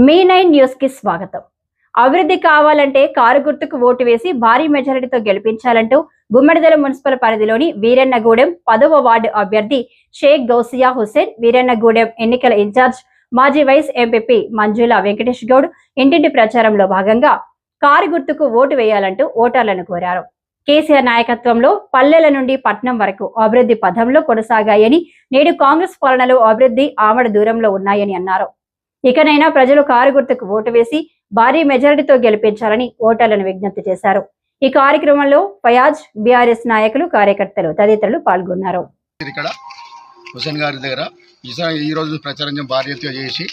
మీ9 news కి స్వాగతం. అభివృద్ధి కావాలంటే కారు గుర్తుకు ఓటు వేసి భారీ మెజారిటీతో గెలిపించాలంటూ గుమ్మడిదల మున్సిపల్ పరిధిలోని వీరన్నగూడెం 10వ వార్డు అభ్యర్థి షేక్ గౌసియా హుసేన్, వీరన్నగూడెం ఎన్నికల ఇన్ఛార్జ్ మాజీ వైస్ ఎంపీపీ మంజుల వెంకటేష్ గౌడ్ ఇంటింటి ప్రచారంలో భాగంగా కారు గుర్తుకు ఓటు వేయాలంటూ ఓటర్లను కోరారు. కేసీఆర్ నాయకత్వంలో పల్లెల నుండి పట్నం వరకు అభివృద్ధి పథంలో కొనసాగాయని, నేడు కాంగ్రెస్ పాలనలో అభివృద్ధి ఆమడ దూరంలో ఉన్నాయని అన్నారు. ఇకనైనా ప్రజలు కారు గుర్తుకు ఓటు వేసి భారీ మెజారిటీతో గెలిపించాలని ఓటర్లను విజ్ఞప్తి చేశారు. ఈ కార్యక్రమంలో ఫయాజ్, బీఆర్ఎస్ నాయకులు, కార్యకర్తలు తదితరులు పాల్గొన్నారు. ఇక్కడ హుసేన్ గారి దగ్గర ఈ రోజు ప్రచారం భారీ ఎత్తుగా చేసి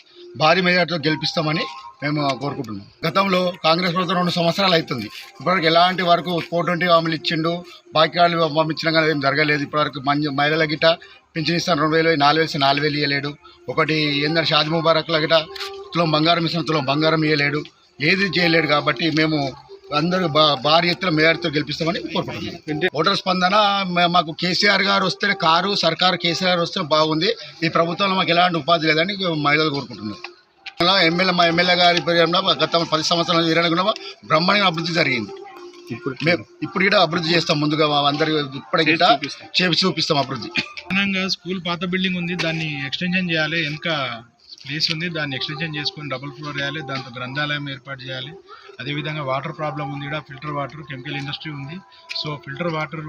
భారీ మెజార్టీతో గెలిపిస్తామని మేము కోరుకుంటున్నాం. గతంలో కాంగ్రెస్ ప్రభుత్వం 2 సంవత్సరాలు అవుతుంది. ఇప్పటివరకు ఎలాంటి వరకు 420 హామీలు ఇచ్చిండు, బాకీ వాళ్ళు పంపించినా కానీ ఏం జరగలేదు. ఇప్పటివరకు మహిళల గిట్ట పింఛన్ ఇస్తాను 2000, 4000 4000 ఇవ్వలేడు. ఒకటి ఏంటంటే షాద్ ముబారక్ల గిట్ట తులం బంగారం ఇస్తాను, తులం బంగారం ఇవ్వలేడు, ఏది చేయలేడు. కాబట్టి మేము అందరూ భారీ ఎత్తున మెజార్టీతో గెలిపిస్తామని కోరుకుంటున్నాం. ఓటర్ స్పందన మాకు కేసీఆర్ గారు వస్తే, కారు సర్కారు కేసీఆర్ వస్తే బాగుంది. ఈ ప్రభుత్వంలో మాకు ఎలాంటి ఉపాధి లేదని మహిళలు కోరుకుంటున్నాం. మా ఎమ్మెల్యే గారి పర్యంలో గత 10 సంవత్సరాలు వీరన్నగూడెం బ్రహ్మాండంగా అభివృద్ధి జరిగింది. ఇప్పుడు కూడా అభివృద్ధి చేస్తాం. ముందుగా అందరికి ఇప్పటికి చేసి చూపిస్తాం అభివృద్ధి. స్కూల్ పాత బిల్డింగ్ ఉంది, దాన్ని ఎక్స్టెన్షన్ చేయాలి. వెనక ప్లేస్ ఉంది, దాన్ని ఎక్స్టెన్షన్ చేసుకొని డబుల్ ఫ్లోర్ చేయాలి. దాంతో గ్రంథాలయం ఏర్పాటు చేయాలి. అదేవిధంగా వాటర్ ప్రాబ్లం ఉంది, ఇక్కడ ఫిల్టర్ వాటర్, కెమికల్ ఇండస్ట్రీ ఉంది. సో ఫిల్టర్ వాటర్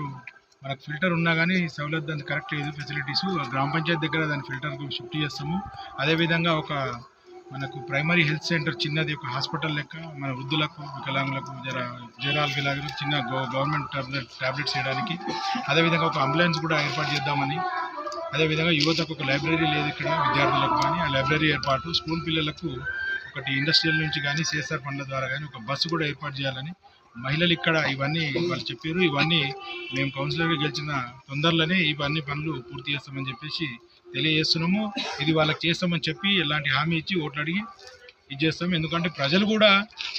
మనకు ఫిల్టర్ ఉన్నా కానీ సౌలభ్యం దానికి కరెక్ట్ లేదు. ఫెసిలిటీస్ గ్రామ పంచాయతీ దగ్గర దాని ఫిల్టర్కి షిఫ్ట్ చేస్తాము. అదేవిధంగా ఒక మనకు ప్రైమరీ హెల్త్ సెంటర్ చిన్నది, ఒక హాస్పిటల్ లెక్క మన వృద్ధులకు, వికలాంగులకు, జ్వరాలు గిలాగులకు చిన్న గవర్నమెంట్ టాబ్లెట్స్ చేయడానికి. అదేవిధంగా ఒక అంబులెన్స్ కూడా ఏర్పాటు చేద్దామని. అదేవిధంగా యువతకు ఒక లైబ్రరీ లేదు ఇక్కడ విద్యార్థులకు కానీ, ఆ లైబ్రరీ ఏర్పాటు, స్కూల్ పిల్లలకు ఒకటి ఇండస్ట్రియల్ నుంచి కానీ సిఎస్ఆర్ ఫండ్ల ద్వారా కానీ ఒక బస్సు కూడా ఏర్పాటు చేయాలని మహిళలు ఇక్కడ ఇవన్నీ వాళ్ళు చెప్పారు. ఇవన్నీ మేము కౌన్సిలర్గా గెలిచిన తొందరలోనే ఇవన్నీ పనులు పూర్తి చేస్తామని చెప్పేసి తెలియజేస్తున్నాము. ఇది వాళ్ళకి చేస్తామని చెప్పి ఎలాంటి హామీ ఇచ్చి ఓట్లు అడిగి ఇది చేస్తాము. ఎందుకంటే ప్రజలు కూడా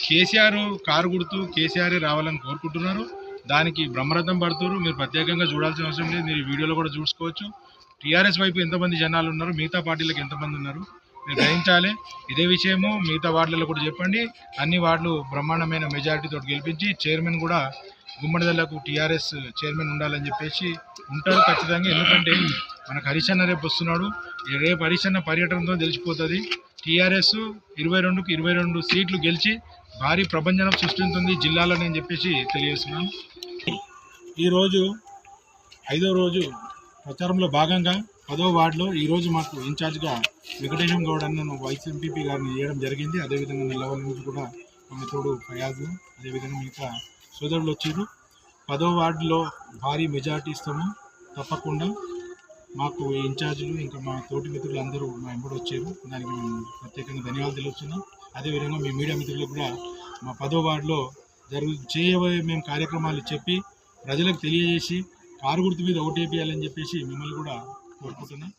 కేసీఆర్ కారు గుర్తు కేసీఆర్ రావాలని కోరుకుంటున్నారు. దానికి బ్రహ్మరథం పడుతున్నారు. మీరు ప్రత్యేకంగా చూడాల్సిన అవసరం లేదు. మీరు వీడియోలో కూడా చూసుకోవచ్చు. టీఆర్ఎస్ వైపు ఎంతమంది జనాలు ఉన్నారు, మిగతా పార్టీలకు ఎంతమంది ఉన్నారు మీరు గ్రహించాలి. ఇదే విషయము మిగతా వార్డులలో కూడా చెప్పండి. అన్ని వార్డులు బ్రహ్మాండమైన మెజారిటీతో గెలిపించి చైర్మన్ కూడా గుమ్మడిదలకు టీఆర్ఎస్ చైర్మన్ ఉండాలని చెప్పేసి ఉంటారు ఖచ్చితంగా. ఎందుకంటే మనకు హరిశన్న రేపు వస్తున్నాడు. రేపు హరిశన్న పర్యటనతో తెలిసిపోతుంది. టీఆర్ఎస్ 22కి 22 సీట్లు గెలిచి భారీ ప్రభంజనం సృష్టిస్తుంది జిల్లాలో అని చెప్పేసి తెలియజేస్తున్నాను. ఈరోజు 5వ రోజు ప్రచారంలో భాగంగా 10వ వార్డులో ఈరోజు మాకు ఇన్ఛార్జ్గా వెంకటేశం గౌడ్ అన్న వైస్ ఎంపీపీ గారిని చేయడం జరిగింది. అదేవిధంగా నెల్లవల్లి నుంచి కూడా మన తోడు ఫయాజ్, అదేవిధంగా మిగతా సోదరులు వచ్చారు. 10వ వార్డులో భారీ మెజార్టీ ఇస్తాము తప్పకుండా. మాకు ఇన్ఛార్జీలు ఇంకా మా తోటి మిత్రులు అందరూ మా ఎంబడి వచ్చారు. దానికి మేము ప్రత్యేకంగా ధన్యవాదాలు తెలుస్తున్నాం. అదేవిధంగా మీ మీడియా మిత్రులకు కూడా మా 10వ వార్డులో చేయబోయే మేము కార్యక్రమాలు చెప్పి ప్రజలకు తెలియజేసి కారు గుర్తు మీద ఓటేపియాలని చెప్పేసి మిమ్మల్ని కూడా కోరుకుంటున్నాం.